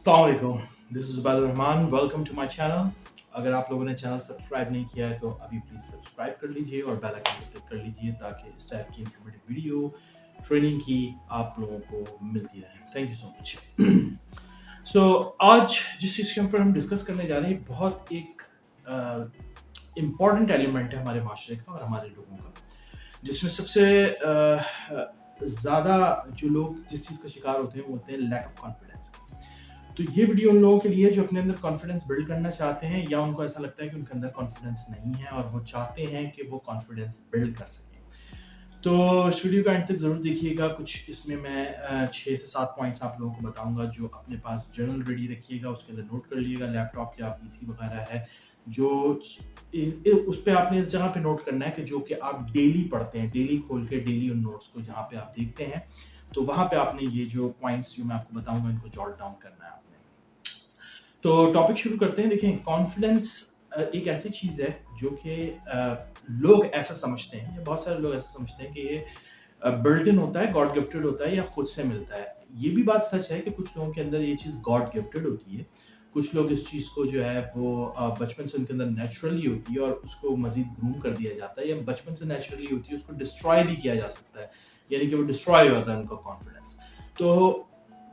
अस्सलाम वालेकुम, this is Zubair Rahman, welcome to my channel. अगर आप लोगों ने चैनल सब्सक्राइब नहीं किया है तो अभी प्लीज़ सब्सक्राइब कर लीजिए और बेल आइकन को क्लिक कर लीजिए ताकि इस टाइप की इन्फॉर्मेटिव वीडियो ट्रेनिंग की आप लोगों को मिलती रहे। Thank you so much. So आज जिस चीज़ के ऊपर हम डिस्कस करने जा रहे हैं बहुत एक इम्पॉर्टेंट एलिमेंट है हमारे माशरे का और हमारे लोगों का, जिसमें सबसे ज़्यादा जो लोग जिस चीज़ का शिकार होते हैं वो होते हैं लैक ऑफ कॉन्फिडेंस। तो ये वीडियो उन लोगों के लिए जो अपने अंदर कॉन्फिडेंस बिल्ड करना चाहते हैं या उनको ऐसा लगता है कि उनके अंदर कॉन्फिडेंस नहीं है और वो चाहते हैं कि वो कॉन्फिडेंस बिल्ड कर सकें। तो इस वीडियो का एंड तक ज़रूर देखिएगा। कुछ इसमें मैं 6 से 7 पॉइंट्स आप लोगों को बताऊंगा जो अपने पास जर्नल रेडी रखिएगा, उसके अंदर नोट कर लीजिएगा। लैपटॉप या पीसी वगैरह है जो उस पे आपने इस जगह पे नोट करना है कि जो कि आप डेली पढ़ते हैं, डेली खोल के डेली उन नोट्स को जहाँ पे आप देखते हैं, तो वहाँ पे आपने ये जो पॉइंट्स जो मैं आपको बताऊंगा इनको जॉट डाउन करना है आपने। तो टॉपिक शुरू करते हैं। देखें, कॉन्फिडेंस एक ऐसी चीज़ है जो कि लोग ऐसा समझते हैं या बहुत सारे लोग ऐसा समझते हैं कि ये बिल्ट इन होता है, गॉड गिफ्टेड होता है या खुद से मिलता है। ये भी बात सच है कि कुछ लोगों के अंदर ये चीज़ गॉड गिफ्टेड होती है। कुछ लोग इस चीज़ को जो है वो बचपन से उनके अंदर नेचुरली होती है और उसको मज़ीद ग्रूम कर दिया जाता है, या बचपन से नेचुरली होती है उसको डिस्ट्रॉय भी किया जा सकता है, यानी कि वो डिस्ट्रॉय हो जाता है उनका कॉन्फिडेंस। तो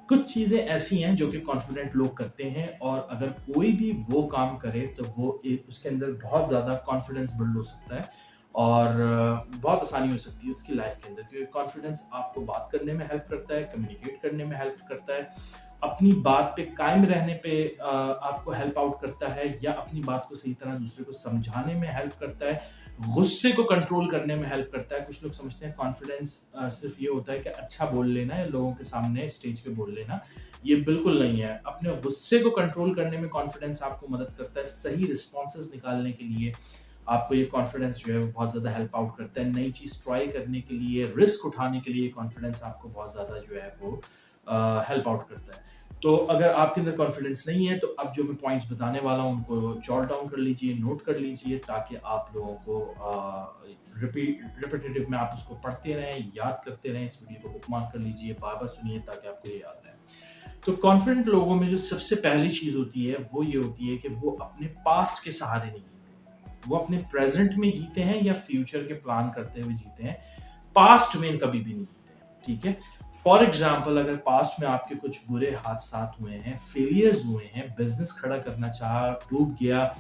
कुछ चीज़ें ऐसी हैं जो कि कॉन्फिडेंट लोग करते हैं और अगर कोई भी वो काम करे तो वो उसके अंदर बहुत ज़्यादा कॉन्फिडेंस बिल्ड हो सकता है और बहुत आसानी हो सकती है उसकी लाइफ के अंदर, क्योंकि कॉन्फिडेंस आपको बात करने में हेल्प करता है, कम्युनिकेट करने में हेल्प करता है, अपनी बात पे कायम रहने पे आपको हेल्प आउट करता है, या अपनी बात को सही तरह दूसरे को समझाने में हेल्प करता है, गुस्से को कंट्रोल करने में हेल्प करता है। कुछ लोग समझते हैं कॉन्फिडेंस सिर्फ ये होता है कि अच्छा बोल लेना है, लोगों के सामने स्टेज पे बोल लेना। ये बिल्कुल नहीं है। अपने गुस्से को कंट्रोल करने में कॉन्फिडेंस आपको मदद करता है, सही रिस्पॉन्सेज निकालने के लिए आपको ये कॉन्फिडेंस जो है वो बहुत ज़्यादा हेल्प आउट करता है। नई चीज़ ट्राई करने के लिए, रिस्क उठाने के लिए कॉन्फिडेंस आपको बहुत ज़्यादा जो है वो हेल्प आउट करता है। तो अगर आपके अंदर कॉन्फिडेंस नहीं है तो अब जो मैं पॉइंट्स बताने वाला हूँ उनको जॉट डाउन कर लीजिए, नोट कर लीजिए, ताकि आप लोगों को रिपीटेटिव में आप उसको पढ़ते रहें, याद करते रहें। इस वीडियो को बुकमार्क कर लीजिए, बार-बार सुनिए ताकि आपको ये याद रहे। तो कॉन्फिडेंट लोगों में जो सबसे पहली चीज़ होती है वो ये होती है कि वो अपने पास्ट के सहारे नहीं जीते। वो अपने प्रेज़ेंट में जीते हैं या फ्यूचर के प्लान करते हुए जीते हैं। पास्ट में कभी भी नहीं जीते हैं, ठीक है? फॉर एग्ज़ाम्पल, अगर पास्ट में आपके कुछ बुरे हादसात हुए हैं, फेलियर्स हुए हैं, बिज़नेस खड़ा करना चाहा, डूब गया,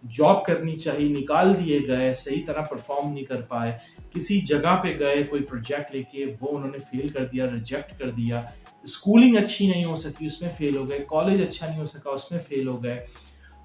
जॉब करनी चाहिए, निकाल दिए गए, सही तरह परफ़ॉर्म नहीं कर पाए, किसी जगह पे गए कोई प्रोजेक्ट लेके, वो उन्होंने फ़ेल कर दिया, रिजेक्ट कर दिया, स्कूलिंग अच्छी नहीं हो सकी, उसमें फ़ेल हो गए, कॉलेज अच्छा नहीं हो सका, उसमें फ़ेल हो गए,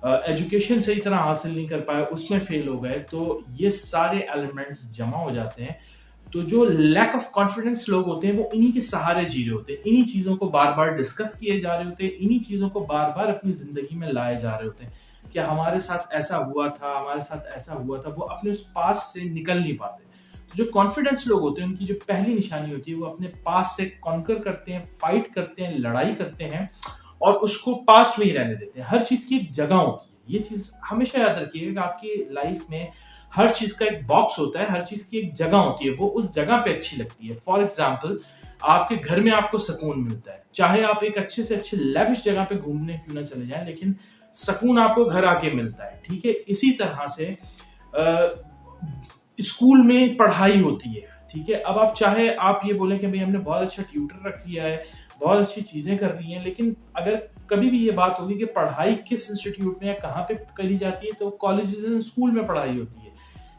एजुकेशन सही तरह हासिल नहीं कर पाए, उसमें फ़ेल हो गए। तो ये सारे एलिमेंट्स जमा हो जाते हैं। तो जो लैक ऑफ कॉन्फिडेंस लोग होते हैं वो इन्हीं के सहारे जी रहे होते हैं, इन्हीं चीज़ों को बार-बार डिस्कस किए जा रहे होते हैं, इन्हीं चीज़ों को बार-बार अपनी ज़िंदगी में लाए जा रहे होते हैं कि हमारे साथ ऐसा हुआ था, हमारे साथ ऐसा हुआ था। वो अपने उस पास्ट से निकल नहीं पाते। तो जो कॉन्फिडेंस लोग होते हैं उनकी जो पहली निशानी होती है वो अपने पास्ट से कॉन्कर करते हैं, फाइट करते हैं, लड़ाई करते हैं और उसको पास्ट में ही रहने देते हैं। हर चीज़ की एक जगह होती है। ये चीज़ हमेशा याद रखिएगा कि आपकी लाइफ में हर चीज़ का एक बॉक्स होता है, हर चीज़ की एक जगह होती है, वो उस जगह पे अच्छी लगती है। फॉर एग्ज़ाम्पल, आपके घर में आपको सुकून मिलता है, चाहे आप एक अच्छे से अच्छे लेविश जगह पे घूमने क्यों ना चले जाएँ, लेकिन सुकून आपको घर आके मिलता है, ठीक है? इसी तरह से स्कूल में पढ़ाई होती है, ठीक है? अब आप चाहे आप ये बोलें कि भई हमने बहुत अच्छा ट्यूटर रख लिया है, बहुत अच्छी चीज़ें कर ली हैं, लेकिन अगर कभी भी ये बात होगी कि पढ़ाई किस इंस्टीट्यूट में या कहाँ पे करी जाती है, तो कॉलेजेस एंड स्कूल में पढ़ाई होती है।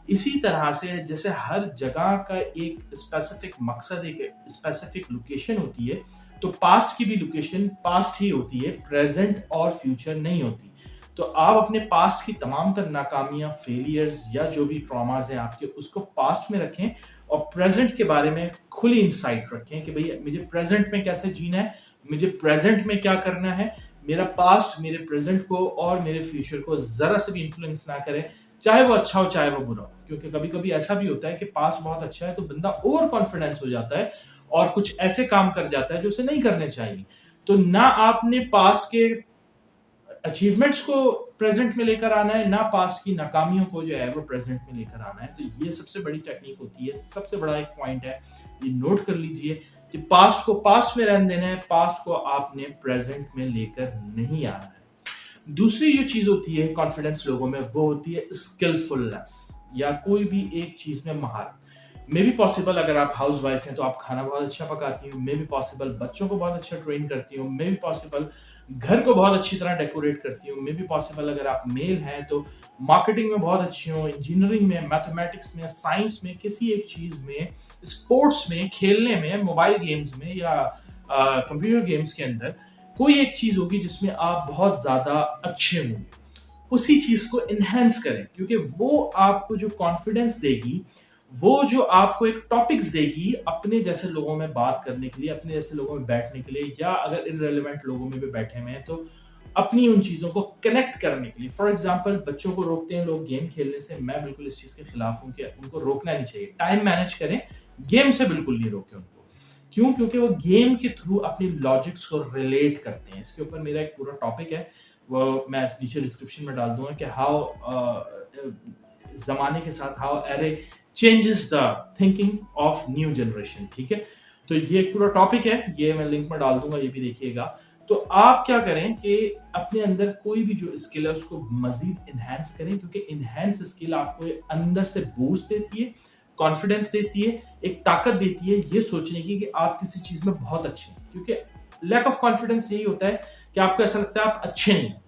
इसी तरह से जैसे हर जगह का एक स्पेसिफिक मकसद, एक स्पेसिफिक लोकेशन होती है, तो पास्ट की भी लोकेशन पास्ट ही होती है, प्रेज़ेंट और फ्यूचर नहीं होती। तो आप अपने पास्ट की तमाम तर नाकामियाँ, फेलियर्स या जो भी ट्रॉमाज़ हैं आपके, उसको पास्ट में रखें और प्रेज़ेंट के बारे में खुली इनसाइट रखें कि भई मुझे प्रेज़ेंट में कैसे जीना है, मुझे प्रेज़ेंट में क्या करना है, मेरा पास्ट मेरे प्रेज़ेंट को और मेरे फ्यूचर को ज़रा से भी इन्फ्लुएंस ना करे, चाहे वो अच्छा हो, चाहे वो बुरा हो। क्योंकि कभी-कभी ऐसा भी होता है कि पास्ट बहुत अच्छा है, तो बंदा ओवर कॉन्फिडेंस हो जाता है और कुछ ऐसे काम कर जाता है जो उसे नहीं करने चाहिए। तो ना आपने पास्ट के अचीवमेंट्स को प्रेजेंट में लेकर आना है, ना पास्ट की नाकामियों को जो है वो प्रेजेंट में लेकर आना है। तो ये सबसे बड़ी टेक्निक होती है, सबसे बड़ा एक पॉइंट है, ये नोट कर लीजिए कि पास्ट को पास्ट में रहने देना है, पास्ट को आपने प्रेजेंट में लेकर नहीं आना है। दूसरी जो चीज होती है कॉन्फिडेंस लोगों में, वो होती है स्किलफुलनेस, या कोई भी एक चीज में महारत। मे बी पॉसिबल अगर आप हाउस वाइफ हैं तो आप खाना बहुत अच्छा पकाती हो, मे बी पॉसिबल बच्चों को बहुत अच्छा ट्रेन करती हो, मे बी पॉसिबल घर को बहुत अच्छी तरह डेकोरेट करती हो, मे बी पॉसिबल अगर आप मेल हैं तो मार्केटिंग में बहुत अच्छी हो, इंजीनियरिंग में, मैथमेटिक्स में, साइंस में, किसी एक चीज में, स्पोर्ट्स में, खेलने में, मोबाइल गेम्स में, या कंप्यूटर गेम्स के अंदर कोई एक चीज होगी जिसमें आप बहुत ज्यादा अच्छे होंगे। उसी चीज को इनहेंस करें, क्योंकि वो आपको जो कॉन्फिडेंस देगी, वो जो आपको एक टॉपिक्स देगी अपने जैसे लोगों में बात करने के लिए, अपने जैसे लोगों में बैठने के लिए, या अगर इनरेलेवेंट लोगों में भी बैठे हुए हैं तो अपनी उन चीजों को कनेक्ट करने के लिए। फॉर एग्जाम्पल, बच्चों को रोकते हैं लोग गेम खेलने से, मैं बिल्कुल इस चीज के खिलाफ हूं कि उनको रोकना नहीं चाहिए। टाइम मैनेज करें, गेम से बिल्कुल नहीं रोके उनको। क्यों? क्योंकि वो गेम के थ्रू अपनी लॉजिक्स को रिलेट करते हैं। इसके ऊपर मेरा एक पूरा टॉपिक है, वो मैं नीचे डिस्क्रिप्शन में डाल दूंगा कि हाउ जमाने के साथ how array changes the thinking of new generation. ठीक है, तो ये एक पूरा टॉपिक है, ये मैं लिंक में डाल दूंगा, ये भी देखिएगा। तो आप क्या करें कि अपने अंदर कोई भी जो स्किल है उसको मजीद इनहेंस करें, क्योंकि इनहेंस स्किल आपको अंदर से बूस्ट देती है, कॉन्फिडेंस देती है, एक ताकत देती है ये सोचने की कि आप किसी चीज में बहुत अच्छे हैं। क्योंकि लैक ऑफ कॉन्फिडेंस यही होता है कि आपको ऐसा लगता है आप अच्छे नहीं हैं।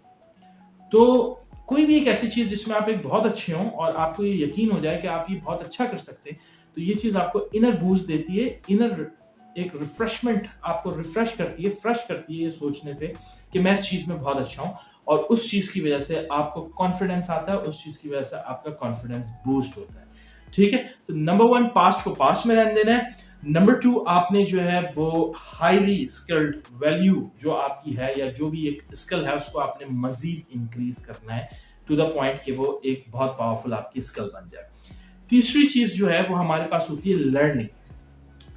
तो कोई भी एक ऐसी चीज जिसमें आप एक बहुत अच्छे हों और आपको ये यकीन हो जाए कि आप ये बहुत अच्छा कर सकते हैं, तो ये चीज आपको इनर बूस्ट देती है, इनर एक रिफ्रेशमेंट आपको रिफ्रेश करती है, फ्रेश करती है ये सोचने पे कि मैं इस चीज में बहुत अच्छा हूं, और उस चीज की वजह से आपको कॉन्फिडेंस आता है, उस चीज की वजह से आपका कॉन्फिडेंस बूस्ट होता है। ठीक है, तो नंबर 1 पास्ट को पास्ट में रहने देना है। नंबर 2 आपने जो है वो हाईली स्किल्ड वैल्यू जो आपकी है, या जो भी एक स्किल है, उसको आपने मजीद इंक्रीज करना है टू द पॉइंट कि वो एक बहुत पावरफुल आपकी स्किल बन जाए। तीसरी चीज जो है वो हमारे पास होती है लर्निंग।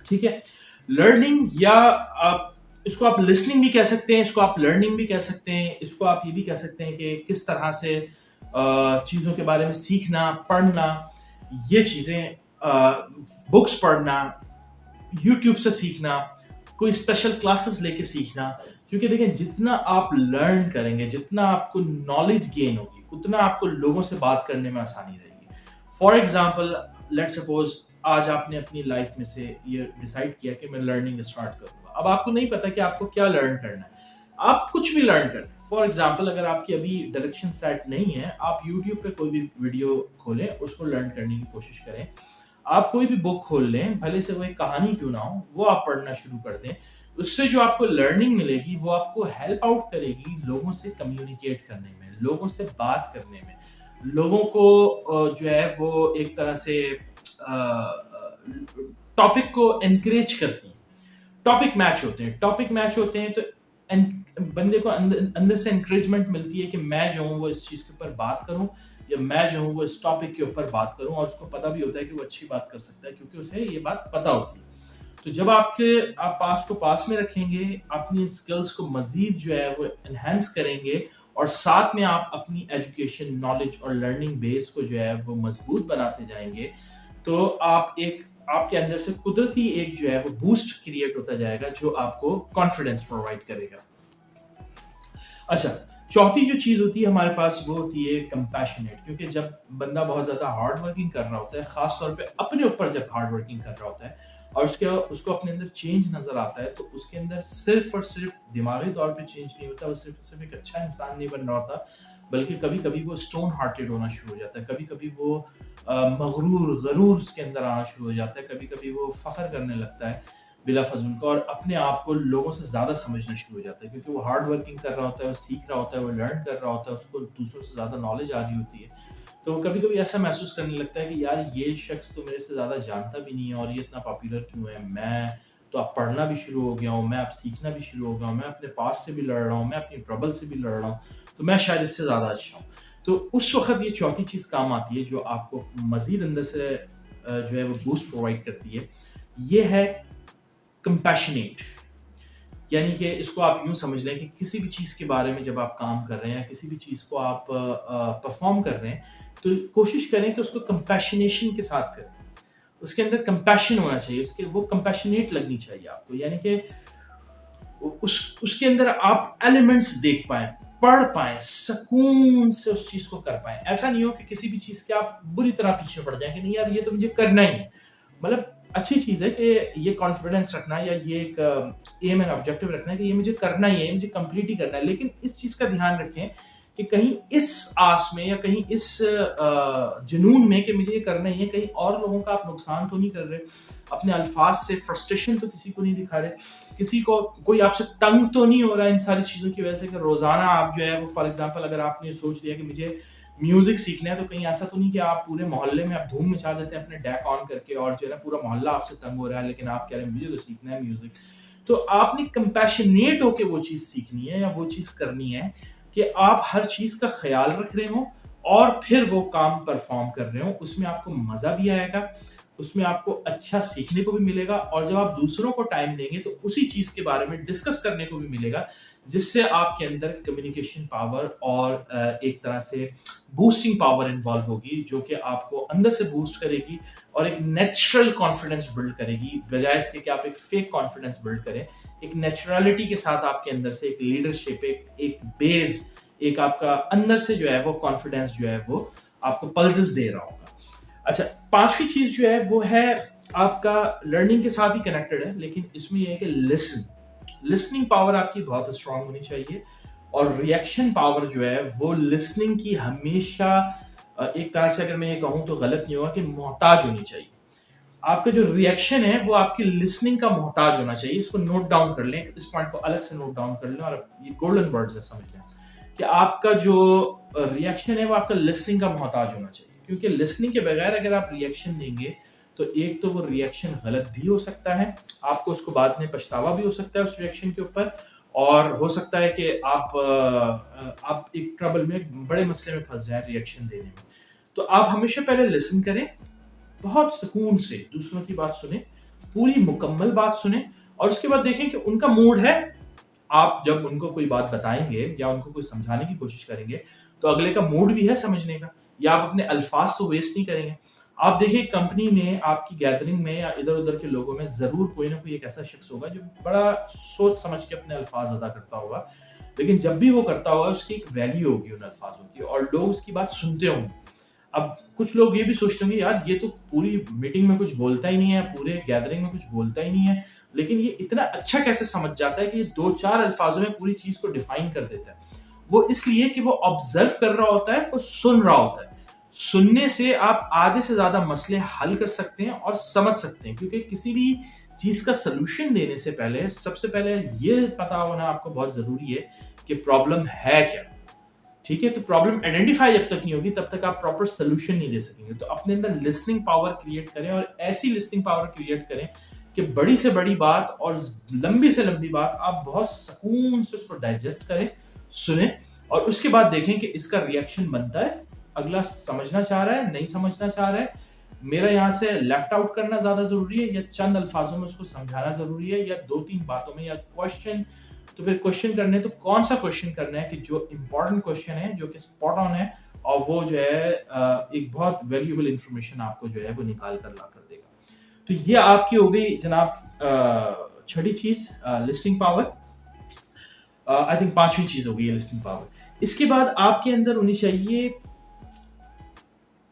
ठीक है, लर्निंग, या आप इसको आप लिसनिंग भी कह सकते हैं, इसको आप लर्निंग भी कह सकते हैं, इसको आप ये भी कह सकते हैं कि किस तरह से चीजों के बारे में सीखना, पढ़ना, ये चीजें, बुक्स पढ़ना, यूट्यूब से सीखना, कोई स्पेशल क्लासेस लेके सीखना। क्योंकि देखें, जितना आप लर्न करेंगे, जितना आपको नॉलेज गेन होगी, उतना आपको लोगों से बात करने में आसानी रहेगी। फॉर एग्जाम्पल, लेट सपोज आज आपने अपनी लाइफ में से ये डिसाइड किया कि मैं लर्निंग स्टार्ट करूंगा। अब आपको नहीं पता कि आपको क्या लर्न करना है, आप कुछ भी लर्न करें। फॉर एग्जाम्पल, अगर आपकी अभी डायरेक्शन सेट नहीं है, आप यूट्यूब पे कोई भी वीडियो खोलें, उसको लर्न करने की कोशिश करें। आप कोई भी बुक खोल लें, भले से वो एक कहानी क्यों ना हो, वो आप पढ़ना शुरू कर दें। उससे जो आपको लर्निंग मिलेगी वो आपको हेल्प आउट करेगी लोगों से कम्युनिकेट करने में, लोगों से बात करने में, लोगों को जो है वो एक तरह से टॉपिक को एनकरेज करती है। टॉपिक मैच होते हैं, टॉपिक मैच होते हैं, तो बंदे को अंदर से एनकरेजमेंट मिलती है कि मैं जो हूँ वो इस चीज के ऊपर बात करूं, या मैं जो हूँ वो इस टॉपिक के ऊपर बात करूं, और उसको पता भी होता है कि वो अच्छी बात कर सकता है क्योंकि उसे ये बात पता होती है। तो जब आप पास को पास में रखेंगे, अपनी स्किल्स को मजीद जो है वो एनहेंस करेंगे, और साथ में आप अपनी एजुकेशन, नॉलेज और लर्निंग बेस को जो है वो मजबूत बनाते जाएंगे, तो आपके अंदर से कुदरती एक जो है वो बूस्ट क्रिएट होता जाएगा जो आपको कॉन्फिडेंस प्रोवाइड करेगा। अच्छा, चौथी जो चीज होती है हमारे पास वो होती है कंपैशनेट। क्योंकि जब बंदा बहुत ज्यादा हार्ड वर्किंग कर रहा होता है, खास तौर पे अपने ऊपर जब हार्ड वर्किंग कर रहा होता है और उसको अपने अंदर चेंज नजर आता है, तो उसके अंदर सिर्फ और सिर्फ दिमागी तौर पे चेंज नहीं होता, वो सिर्फ एक अच्छा इंसान नहीं बन रहा होता, बल्कि कभी कभी वो स्टोन हार्टेड होना शुरू हो जाता है, कभी कभी वो गरूर उसके अंदर आना शुरू हो जाता है, कभी कभी वो फख्र करने लगता है बिला फजूल का, और अपने आप को लोगों से ज्यादा समझना शुरू हो जाता है, क्योंकि वो हार्ड वर्किंग कर रहा होता है, वो सीख रहा होता है, वो लर्न कर रहा होता है, उसको दूसरों से ज्यादा नॉलेज आ रही होती है। तो कभी कभी ऐसा महसूस करने लगता है कि यार ये शख्स तो मेरे से ज्यादा जानता भी नहीं है, और ये इतना पॉपुलर क्यों है, मैं तो अब पढ़ना भी शुरू हो गया हूँ, मैं अब सीखना भी शुरू हो गया हूँ, मैं अपने पास से भी लड़ रहा हूँ, मैं अपनी ट्रबल से भी लड़ रहा हूँ, तो मैं शायद इससे ज्यादा अच्छा हूँ। तो उस वक्त ये चौथी चीज काम आती है जो आपको मजीद अंदर से जो है वो बूस्ट प्रोवाइड करती है, ये है कंपैशनेट। यानी कि इसको आप यूं समझ लें कि किसी भी चीज़ के बारे में जब आप काम कर रहे हैं, किसी भी चीज़ को आप परफॉर्म कर रहे हैं, तो कोशिश करें कि उसको कंपैशनेशन के साथ करें। उसके अंदर कंपैशन होना चाहिए, उसके वो कंपैशनेट लगनी चाहिए आपको, यानी कि उसके अंदर आप एलिमेंट्स देख पाए, पढ़ पाए, सुकून से उस चीज को कर पाए। ऐसा नहीं हो कि किसी भी चीज के आप बुरी तरह पीछे पड़ जाए कि नहीं यार ये तो मुझे करना ही है। मतलब अच्छी चीज है कि ये कॉन्फिडेंस रखना या ये एक एम एंड ऑब्जेक्टिव रखना है कि ये मुझे करना ही है, मुझे कंप्लीट ही करना है, लेकिन इस चीज का ध्यान रखें कि कहीं इस आस में या कहीं इस जुनून में कि मुझे ये करना ही है, कहीं और लोगों का आप नुकसान तो नहीं कर रहे, अपने अल्फाज से फ्रस्ट्रेशन तो किसी को नहीं दिखा रहे, किसी को कोई आपसे तंग तो नहीं हो रहा है इन सारी चीज़ों की वजह से कि रोज़ाना आप जो है वो फॉर एग्जांपल अगर आपने सोच लिया कि मुझे म्यूजिक सीखना है, तो कहीं ऐसा तो नहीं कि आप पूरे मोहल्ले में आप धूम मचा देते हैं अपने डेक ऑन करके और जो है ना पूरा मोहल्ला आपसे तंग हो रहा है, लेकिन आप कह रहे हैं मुझे तो सीखना है म्यूजिक। तो आपने कंपैशनेट होके वो चीज़ सीखनी है या वो चीज़ करनी है कि आप हर चीज़ का ख्याल रख रहे हो और फिर वो काम परफॉर्म कर रहे हो, उसमें आपको मजा भी आएगा, उसमें आपको अच्छा सीखने को भी मिलेगा, और जब आप दूसरों को टाइम देंगे तो उसी चीज के बारे में डिस्कस करने को भी मिलेगा, जिससे आपके अंदर कम्युनिकेशन पावर और एक तरह से बूस्टिंग पावर इन्वॉल्व होगी, जो कि आपको अंदर से बूस्ट करेगी और एक नेचुरल कॉन्फिडेंस बिल्ड करेगी, बजाय इसके कि आप एक फेक कॉन्फिडेंस बिल्ड करें। एक नेचुरलिटी के साथ आपके अंदर से एक लीडरशिप, एक बेस, एक आपका अंदर से जो है वो कॉन्फिडेंस जो है वो आपको पल्सेस दे रहा होगा। अच्छा, पांचवी चीज जो है वो है आपका लर्निंग के साथ ही कनेक्टेड है, लेकिन इसमें यह है कि लिसनिंग पावर आपकी बहुत स्ट्रांग होनी चाहिए, और रिएक्शन पावर जो है वो लिसनिंग की हमेशा एक तरह से अगर मैं ये कहूं तो गलत नहीं होगा कि मोहताज होनी चाहिए। आपका जो रिएक्शन है वो आपकी लिसनिंग का मोहताज होना चाहिए। इसको नोट डाउन कर लें, इस पॉइंट को अलग से नोट डाउन कर लें और ये गोल्डन वर्ड्स है, समझ लें कि आपका जो रिएक्शन है वो आपका लिसनिंग का मोहताज होना चाहिए, क्योंकि लिसनिंग के बगैर अगर आप रिएक्शन देंगे तो एक तो वो रिएक्शन गलत भी हो सकता है, आपको उसको बाद में पछतावा भी हो सकता है उस रिएक्शन के ऊपर, और हो सकता है कि आप एक ट्रबल में, बड़े मसले में फंस जाए रिएक्शन देने में। तो आप हमेशा पहले लिसन करें, बहुत सुकून से दूसरों की बात सुने, पूरी मुकम्मल बात सुने, और उसके बाद देखें कि उनका मूड है। आप जब उनको कोई बात बताएंगे या उनको कुछ समझाने की कोशिश करेंगे तो अगले का मूड भी है समझने का, या आप अपने अल्फाज तो वेस्ट नहीं करेंगे। आप देखिए कंपनी में, आपकी गैदरिंग में या इधर उधर के लोगों में जरूर कोई ना कोई एक ऐसा शख्स होगा जो बड़ा सोच समझ के अपने अल्फाज अदा करता होगा, लेकिन जब भी वो करता होगा उसकी एक वैल्यू होगी उन अल्फाजों की, और लोग उसकी बात सुनते होंगे। अब कुछ लोग ये भी सोचते होंगे यार ये तो पूरी मीटिंग में कुछ बोलता ही नहीं है, पूरे गैदरिंग में कुछ बोलता ही नहीं है, लेकिन ये इतना अच्छा कैसे समझ जाता है कि ये दो चार अल्फाजों में पूरी चीज को डिफाइन कर देता है। वो इसलिए कि वो ऑब्जर्व कर रहा होता है, वो सुन रहा होता है। सुनने से आप आधे से ज्यादा मसले हल कर सकते हैं और समझ सकते हैं, क्योंकि किसी भी चीज का सोल्यूशन देने से पहले सबसे पहले ये पता होना आपको बहुत जरूरी है कि प्रॉब्लम है क्या। ठीक है, तो प्रॉब्लम आइडेंटिफाई जब तक नहीं होगी तब तक आप प्रॉपर सोल्यूशन नहीं दे सकेंगे। तो अपने अंदर लिसनिंग पावर क्रिएट करें, और ऐसी लिसनिंग पावर क्रिएट करें कि बड़ी से बड़ी बात और लंबी से लंबी बात आप बहुत सुकून से उसको डाइजेस्ट करें, सुने, और उसके बाद देखें कि इसका रिएक्शन बनता है, अगला समझना चाह रहा है, नहीं समझना चाह रहा है, मेरा यहाँ से लेफ्ट आउट करना ज्यादा जरूरी है या चंद अल्फाजों में उसको समझाना जरूरी है, या दो तीन बातों में, या क्वेश्चन, तो फिर क्वेश्चन करने तो कौन सा क्वेश्चन करना है कि जो इंपॉर्टेंट क्वेश्चन है, जो कि स्पॉट ऑन है, और वो जो है एक बहुत वैल्यूएबल इंफॉर्मेशन आपको जो है वो निकाल कर ला कर देगा। तो ये आपकी हो गई जनाब छठी चीज, लिस्टिंग पावर। आई थिंक पांचवी चीज हो गई है लिस्टिंग पावर। इसके बाद आपके अंदर होनी चाहिए,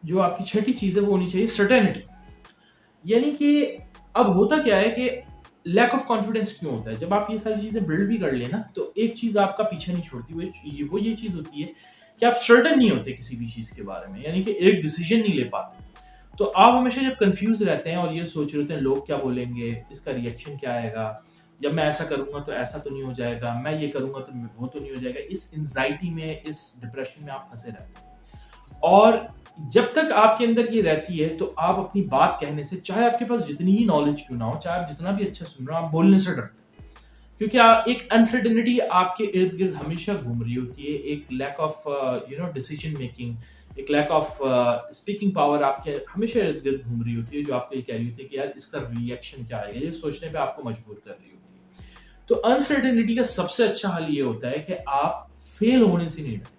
जो आपकी छठी चीज है वो होनी चाहिए सर्टेनिटी। यानी कि अब होता क्या है कि लैक ऑफ कॉन्फिडेंस क्यों होता है, जब आप ये सारी चीजें बिल्ड भी कर लेना तो एक चीज आपका पीछे नहीं छोड़ती, वो ये चीज होती है कि आप सर्टन नहीं होते किसी भी चीज के बारे में, यानी कि एक डिसीजन नहीं ले पाते। तो आप हमेशा जब कंफ्यूज रहते हैं और ये सोच रहे होते हैं लोग क्या बोलेंगे, इसका रिएक्शन क्या आएगा, जब मैं ऐसा करूंगा तो ऐसा तो नहीं हो जाएगा, मैं ये करूंगा तो वो तो नहीं हो जाएगा, इस एंजाइटी में, इस डिप्रेशन में आप फंसे रहते हैं। और जब तक आपके अंदर ये रहती है तो आप अपनी बात कहने से, चाहे आपके पास जितनी ही नॉलेज क्यों ना हो, चाहे आप जितना भी अच्छा सुन रहे हो, आप बोलने से डरते हैं, क्योंकि एक अनसर्टेनिटी आपके इर्द गिर्द हमेशा घूम रही होती है, एक लैक ऑफ डिसीजन मेकिंग, एक लैक ऑफ स्पीकिंग पावर आपके हमेशा इर्द गिर्द घूम रही होती है, जो आपको ये कह रही होती है कि यार इसका रिएक्शन क्या आएगा, ये सोचने पे आपको मजबूर कर रही होती है। तो अनसर्टेनिटी का सबसे अच्छा हल ये होता है कि आप फेल होने से नहीं डरें।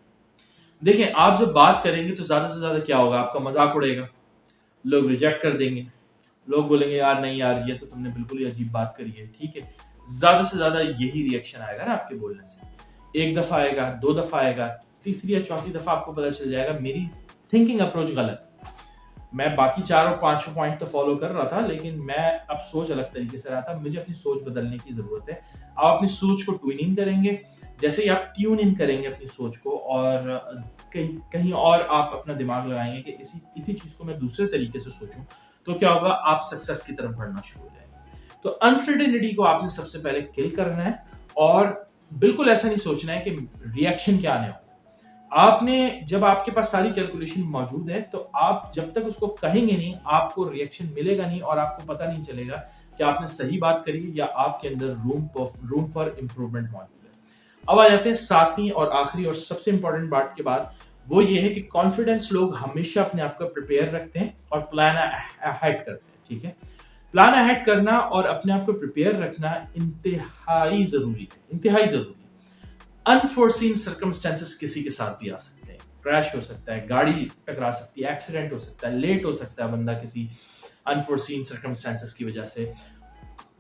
देखें, आप जब बात करेंगे तो ज्यादा से ज्यादा क्या होगा, आपका मजाक उड़ेगा, लोग रिजेक्ट कर देंगे, लोग बोलेंगे यार नहीं यार ये तो तुमने बिल्कुल ही अजीब बात करी है, ठीक है। ज्यादा से ज्यादा यही रिएक्शन आएगा ना आपके बोलने से। एक दफा आएगा, दो दफा आएगा, तीसरी या चौथी दफा आपको पता चल जाएगा मेरी थिंकिंग अप्रोच गलत। मैं बाकी 4 और 5 पॉइंट तो फॉलो कर रहा था, लेकिन मैं अब सोच अलग तरीके से रहा था। मुझे अपनी सोच बदलने की जरूरत है। आप अपनी सोच को ट्यून इन करेंगे, जैसे ही आप ट्यून इन करेंगे अपनी सोच को, और कहीं कहीं और आप अपना दिमाग लगाएंगे कि इसी इसी चीज को मैं दूसरे तरीके से सोचूं, तो क्या होगा, आप सक्सेस की तरफ बढ़ना शुरू हो जाएंगे। तो अनसर्टेनिटी को आपने सबसे पहले किल करना है, और बिल्कुल ऐसा नहीं सोचना है कि रिएक्शन क्या आने वाला। आपने जब आपके पास सारी कैलकुलेशन मौजूद है, तो आप जब तक उसको कहेंगे नहीं, आपको रिएक्शन मिलेगा नहीं, और आपको पता नहीं चलेगा कि आपने सही बात करी या आपके अंदर रूम फॉर इम्प्रूवमेंट मौजूद है। अब आ जाते हैं सातवीं और आखिरी और सबसे इंपॉर्टेंट बात के बाद, वो ये है कि कॉन्फिडेंस लोग हमेशा अपने आप को प्रिपेयर रखते हैं और प्लान अहेड करते हैं, ठीक है। प्लान अहेड करना और अपने आप को प्रिपेयर रखना इंतहाई जरूरी है, इंतहाई जरूरी है। अनफोर्सीन सर्कमस्टेंसेस किसी के साथ भी आ सकते हैं। क्रैश हो सकता है, गाड़ी टकरा सकती है, एक्सीडेंट हो सकता है, लेट हो सकता है बंदा किसी अनफोर्सीन सर्कमस्टेंसेस की वजह से।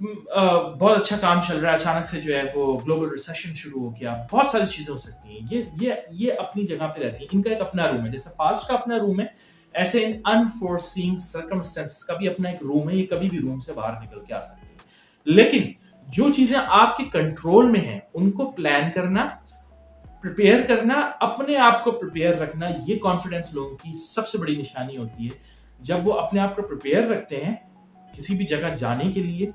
बहुत अच्छा काम चल रहा है, अचानक से जो है वो ग्लोबल रिसेशन शुरू हो गया, बहुत सारी चीजें हो सकती हैं। ये अपनी जगह पे रहती हैं, इनका एक अपना रूम है। जैसे पास्ट का अपना रूम है, ऐसे इन अनफोर्सीन सर्कमस्टेंसेस का भी अपना एक रूम है। ये कभी भी रूम से बाहर निकल के आ सकते हैं। लेकिन जो चीजें आपके कंट्रोल में हैं, उनको प्लान करना, प्रिपेयर करना, अपने आप को प्रिपेयर रखना, ये कॉन्फिडेंस लोगों की सबसे बड़ी निशानी होती है। जब वो अपने आप को प्रिपेयर रखते हैं किसी भी जगह जाने के लिए,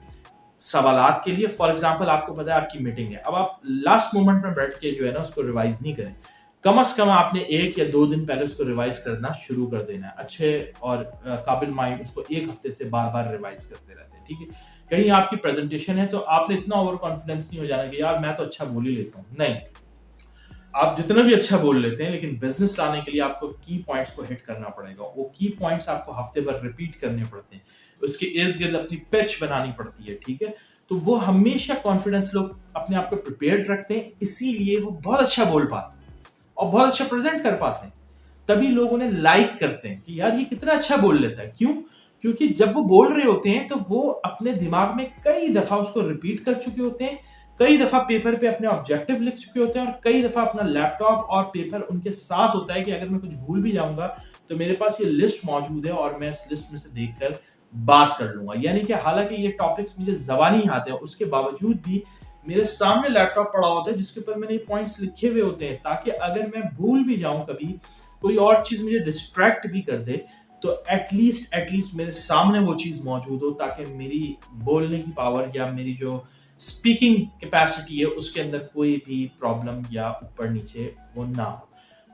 सवालात के लिए। फॉर एग्जाम्पल, आपको पता है आपकी मीटिंग है, अब आप लास्ट मोमेंट में बैठ के जो है ना उसको रिवाइज नहीं करें। कम से कम आपने 1 या 2 दिन पहले उसको रिवाइज करना शुरू कर देना है। अच्छे और काबिल माइंड उसको 1 हफ्ते से बार बार रिवाइज करते रहते हैं, ठीक है। कहीं आपकी प्रेजेंटेशन है, तो आपने इतना ओवर कॉन्फिडेंस नहीं हो जाना कि यार मैं तो अच्छा बोल ही लेता हूँ। नहीं, आप जितना भी अच्छा बोल लेते हैं, लेकिन बिजनेस लाने के लिए आपको की पॉइंट्स को हिट करना पड़ेगा। वो की पॉइंट्स आपको हफ्ते भर रिपीट करने पड़ते हैं, उसके इर्द गिर्द अपनी पिच बनानी पड़ती है, ठीक है। तो वो हमेशा कॉन्फिडेंस लोग अपने आप को प्रिपेयर्ड रखते हैं, इसीलिए वो बहुत अच्छा बोल पाते हैं और बहुत अच्छा प्रेजेंट कर पाते हैं। तभी लोग उन्हें लाइक करते हैं कि यार ये कितना अच्छा बोल लेता है। क्यों? क्योंकि जब वो बोल रहे होते हैं, तो वो अपने दिमाग में कई दफा उसको रिपीट कर चुके होते हैं, कई दफा पेपर पे अपने ऑब्जेक्टिव लिख चुके होते हैं, और कई दफा अपना लैपटॉप और पेपर उनके साथ होता है कि अगर मैं कुछ भूल भी जाऊंगा तो मेरे पास ये लिस्ट मौजूद है और मैं इस लिस्ट में से देखकर बात कर लूंगा। यानी कि हालांकि ये टॉपिक्स मुझे ज़बानी आते हैं, उसके बावजूद भी मेरे सामने लैपटॉप पड़ा होता है जिसके ऊपर मैंने पॉइंट्स लिखे हुए होते हैं, ताकि अगर मैं भूल भी जाऊं कभी, कोई और चीज मुझे डिस्ट्रैक्ट भी कर दे, तो एटलीस्ट मेरे सामने वो चीज मौजूद हो, ताकि मेरी बोलने की पावर या मेरी जो स्पीकिंग कैपेसिटी है उसके अंदर कोई भी प्रॉब्लम या ऊपर नीचे वो ना हो।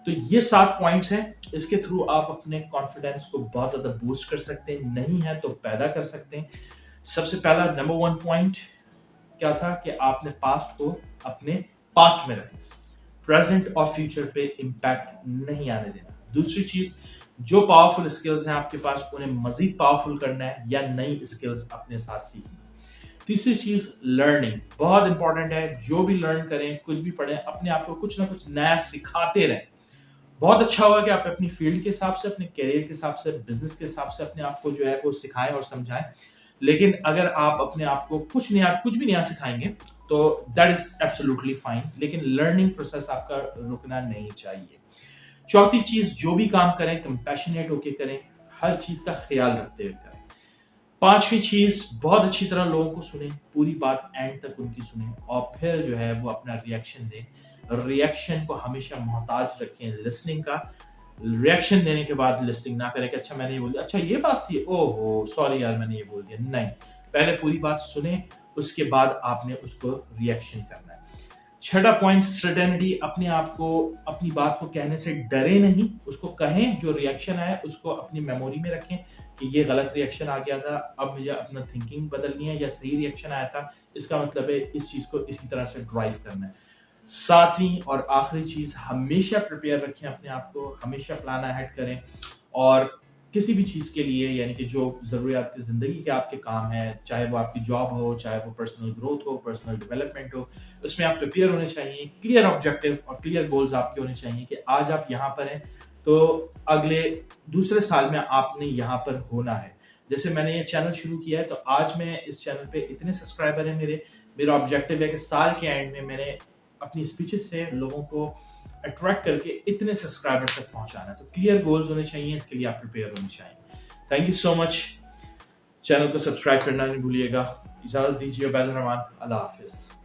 तो ये 7 पॉइंट्स हैं, इसके थ्रू आप अपने कॉन्फिडेंस को बहुत ज्यादा बूस्ट कर सकते हैं, नहीं है तो पैदा कर सकते हैं। सबसे पहला नंबर 1 पॉइंट क्या था कि आपने पास्ट को अपने पास्ट में रखना, प्रेजेंट और फ्यूचर पे इंपैक्ट नहीं आने देना। दूसरी चीज, जो पावरफुल स्किल्स हैं आपके पास उन्हें मजीद पावरफुल करना है या नई स्किल्स अपने साथ सीखनी। तीसरी चीज, लर्निंग बहुत इंपॉर्टेंट है। जो भी लर्न करें, कुछ भी पढ़ें, अपने आप को कुछ ना कुछ नया सिखाते रहें। बहुत अच्छा होगा कि आप अपनी फील्ड के हिसाब से, अपने करियर के हिसाब से, बिजनेस के हिसाब से अपने आप को जो है वो सिखाएं और समझाएं। लेकिन अगर आप अपने आप को कुछ भी नया सिखाएंगे तो दैट इज एब्सोल्युटली फाइन, लेकिन लर्निंग प्रोसेस आपका रुकना नहीं चाहिए। चौथी चीज, जो भी काम करें कंपैशनेट होके करें, हर चीज का ख्याल रखते हुए करें। पांचवी चीज, बहुत अच्छी तरह लोगों को सुने, पूरी बात एंड तक उनकी सुने, और फिर जो है वो अपना रिएक्शन दें। रिएक्शन को हमेशा मोहताज रखें लिसनिंग का। रिएक्शन देने के बाद लिसनिंग ना करें कि अच्छा मैंने ये बोल दिया, अच्छा ये बात थी, ओहो सॉरी यार मैंने ये बोल दिया। नहीं, पहले पूरी बात सुने, उसके बाद आपने उसको रिएक्शन करना है। छठा पॉइंट, सर्टेनिटी। अपने आप को अपनी बात को कहने से डरे नहीं, उसको कहें। जो रिएक्शन आया उसको अपनी मेमोरी में रखें कि ये गलत रिएक्शन आ गया था, अब मुझे अपना थिंकिंग बदलनी है, या सही रिएक्शन आया था, इसका मतलब है इस चीज को इसी तरह से ड्राइव करना है। सातवीं और आखिरी चीज, हमेशा प्रिपेयर रखें अपने आप को, हमेशा प्लान अहेड करें, और किसी भी चीज के लिए, यानी कि जो जरूरियात जिंदगी के आपके काम है, चाहे वो आपकी जॉब हो, चाहे वो पर्सनल ग्रोथ हो, पर्सनल डेवलपमेंट हो, उसमें आप प्रिपेयर होने चाहिए। क्लियर ऑब्जेक्टिव और क्लियर गोल्स आपके होने चाहिए कि आज आप यहाँ पर हैं तो अगले दूसरे साल में आपने यहाँ पर होना है। जैसे मैंने ये चैनल शुरू किया है तो आज मैं इस चैनल पे इतने सब्सक्राइबर हैं मेरा ऑब्जेक्टिव है कि साल के एंड में मैंने अपनी स्पीचेस से लोगों को अट्रैक्ट करके इतने सब्सक्राइबर तक पहुंचाना है। तो क्लियर गोल्स होने चाहिए, इसके लिए आप प्रिपेयर होने चाहिए। Thank you so much. Channel को सब्सक्राइब करना नहीं भूलिएगा। इजाज़त दीजिए, बैदर रहमान, अल्लाह हाफिज़।